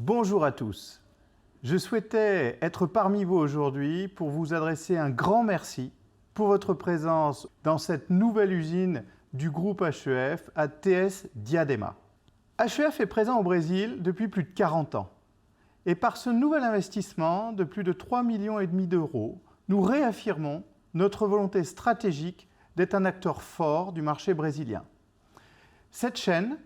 Bonjour à tous. Je souhaitais être parmi vous aujourd'hui pour vous adresser un grand merci pour votre présence dans cette nouvelle usine du groupe HEF à TS Diadema. HEF est présent au Brésil depuis plus de 40 ans. Et par ce nouvel investissement de plus de 3,5 millions d'euros, nous réaffirmons notre volonté stratégique d'être un acteur fort du marché brésilien. Cette chaîne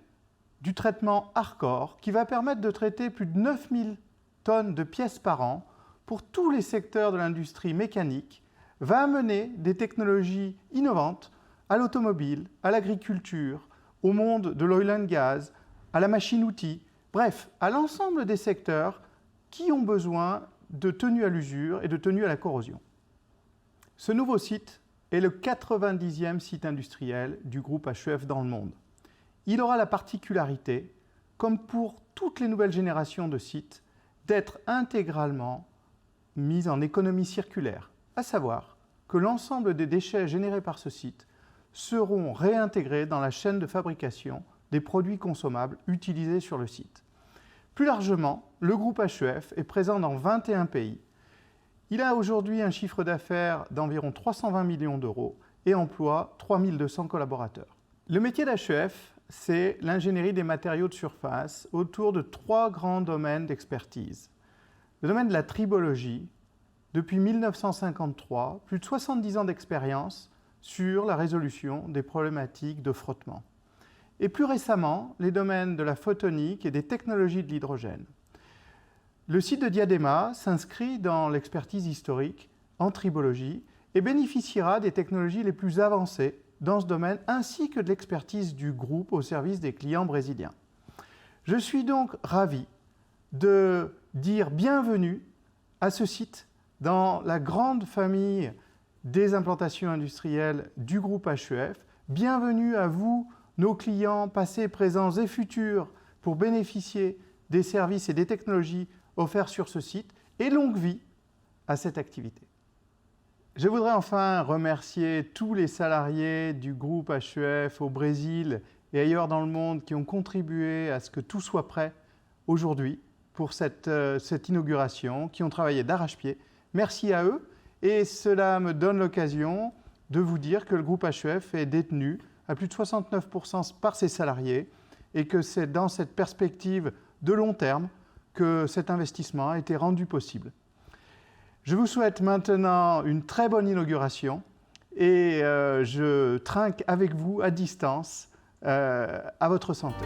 du traitement hardcore qui va permettre de traiter plus de 9000 tonnes de pièces par an pour tous les secteurs de l'industrie mécanique va amener des technologies innovantes à l'automobile, à l'agriculture, au monde de l'oil and gas, à la machine-outil, bref, à l'ensemble des secteurs qui ont besoin de tenue à l'usure et de tenue à la corrosion. Ce nouveau site est le 90e site industriel du groupe HEF dans le monde. Il aura la particularité, comme pour toutes les nouvelles générations de sites, d'être intégralement mis en économie circulaire, à savoir que l'ensemble des déchets générés par ce site seront réintégrés dans la chaîne de fabrication des produits consommables utilisés sur le site. Plus largement, le groupe HEF est présent dans 21 pays. Il a aujourd'hui un chiffre d'affaires d'environ 320 millions d'euros et emploie 3200 collaborateurs. Le métier d'HEF, c'est l'ingénierie des matériaux de surface autour de 3 grands domaines d'expertise. Le domaine de la tribologie, depuis 1953, plus de 70 ans d'expérience sur la résolution des problématiques de frottement. Et plus récemment, les domaines de la photonique et des technologies de l'hydrogène. Le site de Diadema s'inscrit dans l'expertise historique en tribologie et bénéficiera des technologies les plus avancées dans ce domaine, ainsi que de l'expertise du groupe au service des clients brésiliens. Je suis donc ravi de dire bienvenue à ce site dans la grande famille des implantations industrielles du groupe HEF. Bienvenue à vous, nos clients passés, présents et futurs, pour bénéficier des services et des technologies offerts sur ce site, et longue vie à cette activité. Je voudrais enfin remercier tous les salariés du groupe HEF au Brésil et ailleurs dans le monde qui ont contribué à ce que tout soit prêt aujourd'hui pour cette inauguration, qui ont travaillé d'arrache-pied. Merci à eux, et cela me donne l'occasion de vous dire que le groupe HEF est détenu à plus de 69% par ses salariés et que c'est dans cette perspective de long terme que cet investissement a été rendu possible. Je vous souhaite maintenant une très bonne inauguration et je trinque avec vous à distance à votre santé.